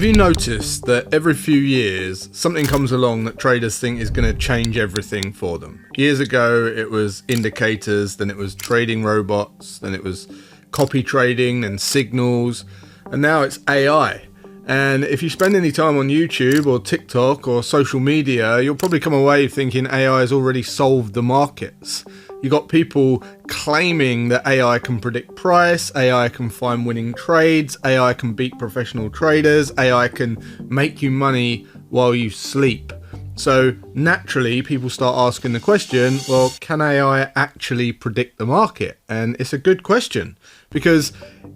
Have you noticed that every few years something comes along that traders think is going to change everything for them? Years ago it was indicators, then it was trading robots, then it was copy trading and signals, and now it's AI. And if you spend any time on YouTube or TikTok or social media, you'll probably come away thinking AI has already solved the markets. You got people claiming that AI can predict price, AI can find winning trades, AI can beat professional traders, AI can make you money while you sleep. So naturally, people start asking the question, well, can AI actually predict the market? And it's a good question, because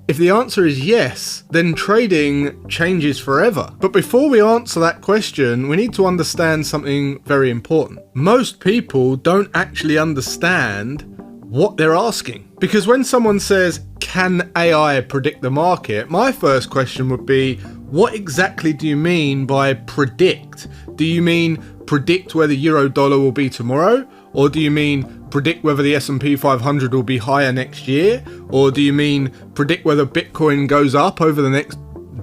if the answer is yes, then trading changes forever. But before we answer that question, we need to understand something very important. Most people don't actually understand what they're asking. Because when someone says, can AI predict the market? My first question would be, what exactly do you mean by predict? Do you mean predict where the euro dollar will be tomorrow? Or do you mean predict whether the S&P 500 will be higher next year? Or do you mean predict whether Bitcoin goes up over the next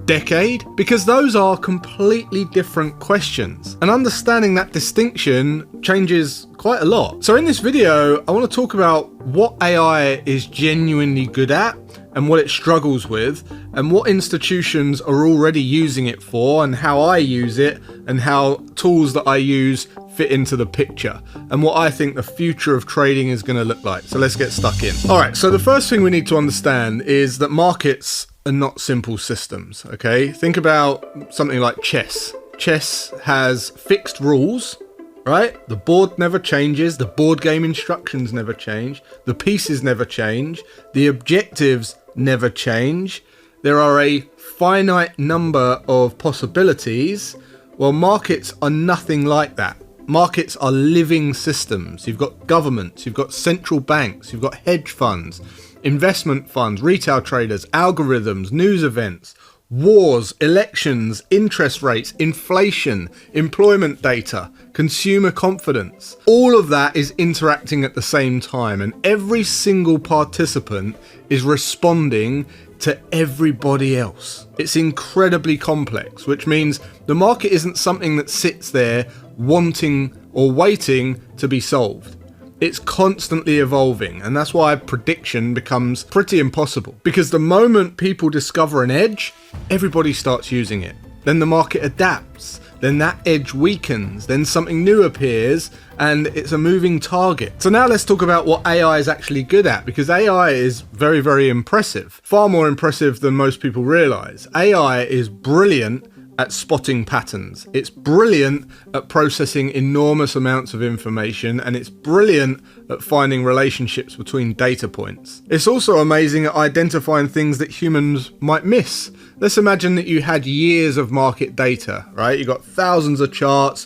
decade? Because those are completely different questions. And understanding that distinction changes quite a lot. So in this video, I want to talk about what AI is genuinely good at and what it struggles with, and what institutions are already using it for, and how I use it, and how tools that I use fit into the picture, and what I think the future of trading is going to look like. So let's get stuck in. All right, so the first thing we need to understand is that markets are not simple systems, okay? Think about something like chess. Chess has fixed rules, right? The board never changes, the board game instructions never change, the pieces never change, the objectives never change. There are a finite number of possibilities. Well, markets are nothing like that. Markets are living systems. You've got governments, you've got central banks, you've got hedge funds, investment funds, retail traders, algorithms, news events, wars, elections, interest rates, inflation, employment data, consumer confidence. All of that is interacting at the same time, and every single participant is responding to everybody else. It's incredibly complex, which means the market isn't something that sits there wanting or waiting to be solved. It's constantly evolving, and that's why prediction becomes pretty impossible. Because the moment people discover an edge, everybody starts using it. Then the market adapts, then that edge weakens, then something new appears, and it's a moving target. So now let's talk about what AI is actually good at, because AI is very, very impressive. Far more impressive than most people realize. AI is brilliant at spotting patterns. It's brilliant at processing enormous amounts of information, and it's brilliant at finding relationships between data points. It's also amazing at identifying things that humans might miss. Let's imagine that you had years of market data, right? You got thousands of charts,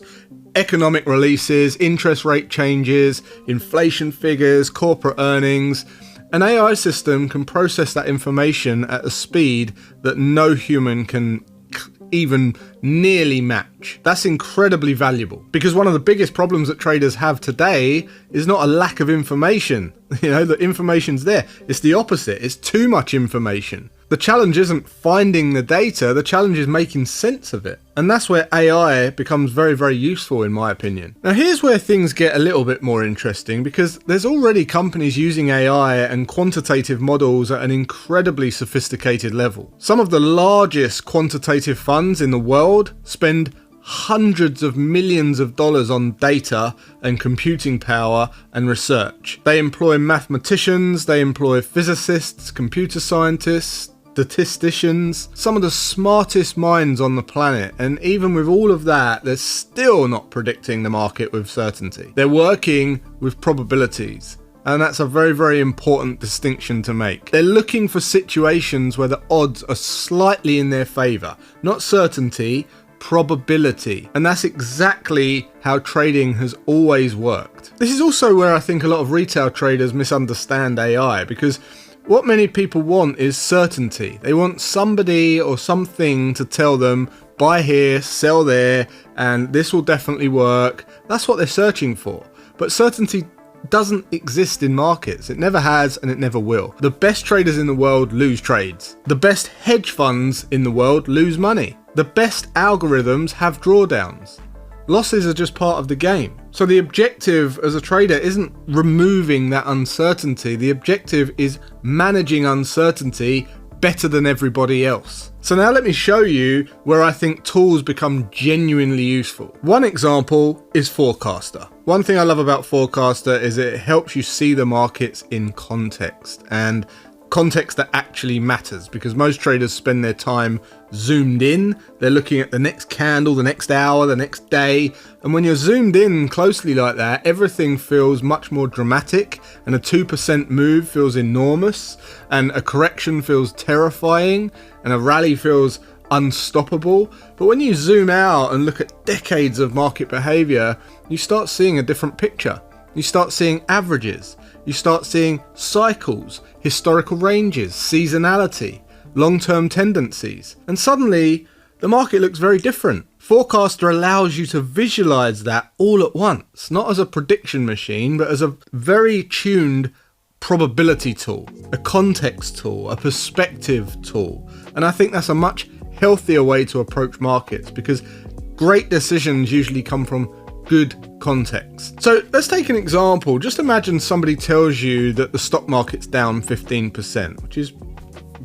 economic releases, interest rate changes, inflation figures, corporate earnings. An AI system can process that information at a speed that no human can even nearly match. That's incredibly valuable, because one of the biggest problems that traders have today is not a lack of information. The information's there. It's the opposite. It's too much information. The challenge isn't finding the data, the challenge is making sense of it. And that's where AI becomes very, very useful, in my opinion. Now, here's where things get a little bit more interesting, because there's already companies using AI and quantitative models at an incredibly sophisticated level. Some of the largest quantitative funds in the world spend hundreds of millions of dollars on data and computing power and research. They employ mathematicians, they employ physicists, computer scientists, statisticians, some of the smartest minds on the planet, and even with all of that, they're still not predicting the market with certainty. They're working with probabilities, and that's a very, very important distinction to make. They're looking for situations where the odds are slightly in their favor, not certainty, probability. And that's exactly how trading has always worked. This is also where I think a lot of retail traders misunderstand AI, because what many people want is certainty. They want somebody or something to tell them, buy here, sell there, and this will definitely work. That's what they're searching for. But certainty doesn't exist in markets. It never has and it never will. The best traders in the world lose trades. The best hedge funds in the world lose money. The best algorithms have drawdowns. Losses are just part of the game. So the objective as a trader isn't removing that uncertainty. The objective is managing uncertainty better than everybody else. So now let me show you where I think tools become genuinely useful. One example is Forecaster. One thing I love about Forecaster is it helps you see the markets in context, and context that actually matters, because most traders spend their time zoomed in. They're looking at the next candle, the next hour, the next day. And when you're zoomed in closely like that, everything feels much more dramatic, and a 2% move feels enormous, and a correction feels terrifying, and a rally feels unstoppable. But when you zoom out and look at decades of market behavior, you start seeing a different picture. You start seeing averages. You start seeing cycles, historical ranges, seasonality, long-term tendencies. And suddenly, the market looks very different. Forecaster allows you to visualize that all at once, not as a prediction machine, but as a very tuned probability tool, a context tool, a perspective tool. And I think that's a much healthier way to approach markets, because great decisions usually come from good context. So let's take an example. Just imagine somebody tells you that the stock market's down 15%, which is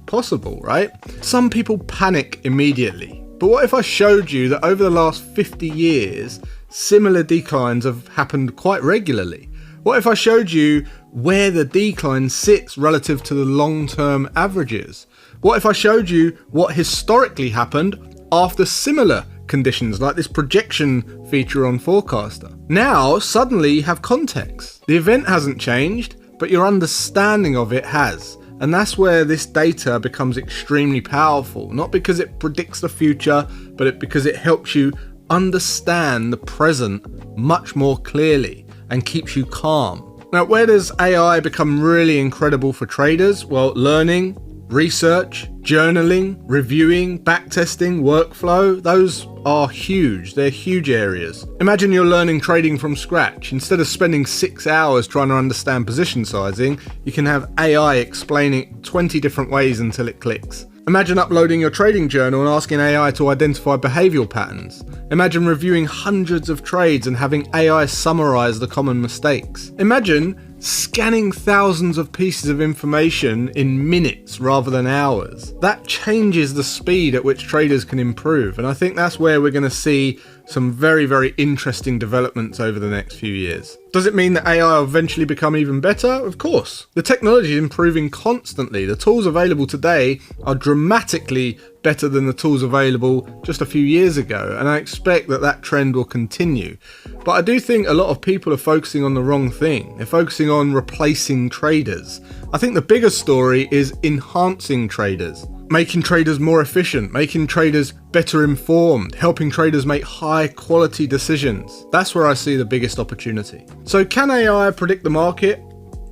possible, right? Some people panic immediately. But what if I showed you that over the last 50 years, similar declines have happened quite regularly? What if I showed you where the decline sits relative to the long-term averages? What if I showed you what historically happened after similar conditions, like this projection feature on Forecaster? Now, suddenly you have context. The event hasn't changed, but your understanding of it has. And that's where this data becomes extremely powerful, not because it predicts the future, but because it helps you understand the present much more clearly and keeps you calm. Now, where does AI become really incredible for traders? Well, learning, research, journaling, reviewing, backtesting, workflow, those are huge. They're huge areas. Imagine you're learning trading from scratch. Instead of spending 6 hours trying to understand position sizing, you can have AI explaining 20 different ways until it clicks. Imagine uploading your trading journal and asking AI to identify behavioral patterns. Imagine reviewing hundreds of trades and having AI summarize the common mistakes. Imagine scanning thousands of pieces of information in minutes rather than hours. That changes the speed at which traders can improve, and I think that's where we're going to see some very, very interesting developments over the next few years. Does it mean that AI will eventually become even better? Of course. The technology is improving constantly. The tools available today are dramatically better than the tools available just a few years ago, and I expect that that trend will continue. But I do think a lot of people are focusing on the wrong thing. They're focusing on replacing traders. I think the bigger story is enhancing traders, making traders more efficient, making traders better informed, helping traders make high quality decisions. That's where I see the biggest opportunity. So can AI predict the market?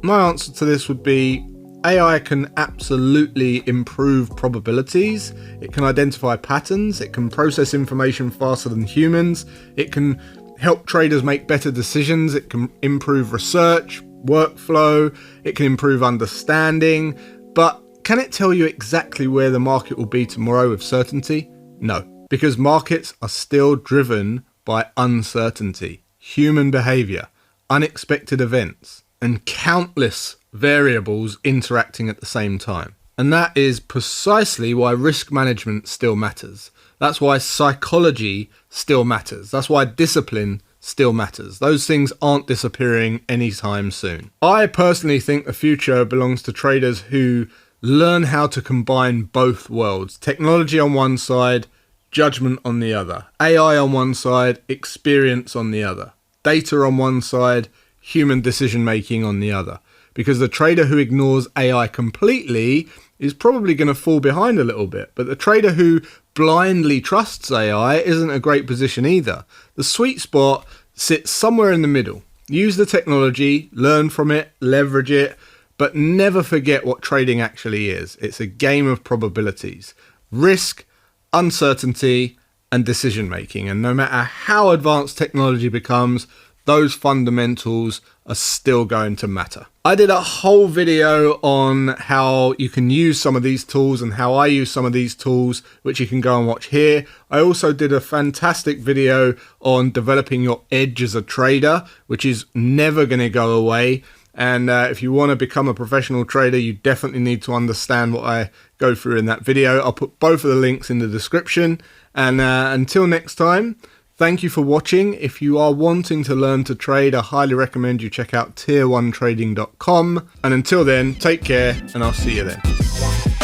My answer to this would be AI can absolutely improve probabilities. It can identify patterns. It can process information faster than humans. It can help traders make better decisions. It can improve research, workflow. It can improve understanding. But can it tell you exactly where the market will be tomorrow with certainty? No, because markets are still driven by uncertainty, human behavior, unexpected events, and countless variables interacting at the same time. And that is precisely why risk management still matters. That's why psychology still matters. That's why discipline still matters. Those things aren't disappearing anytime soon. I personally think the future belongs to traders who learn how to combine both worlds. Technology on one side, judgment on the other. AI on one side, experience on the other. Data on one side, human decision making on the other. Because the trader who ignores AI completely is probably going to fall behind a little bit. But the trader who blindly trusts AI isn't a great position either. The sweet spot sits somewhere in the middle. Use the technology, learn from it, leverage it, but never forget what trading actually is. It's a game of probabilities, risk, uncertainty, and decision making. And no matter how advanced technology becomes, those fundamentals are still going to matter. I did a whole video on how you can use some of these tools and how I use some of these tools, which you can go and watch here. I also did a fantastic video on developing your edge as a trader, which is never going to go away. And if you want to become a professional trader, you definitely need to understand what I go through in that video. I'll put both of the links in the description. And until next time, thank you for watching. If you are wanting to learn to trade, I highly recommend you check out tier1trading.com. And until then, take care, and I'll see you then.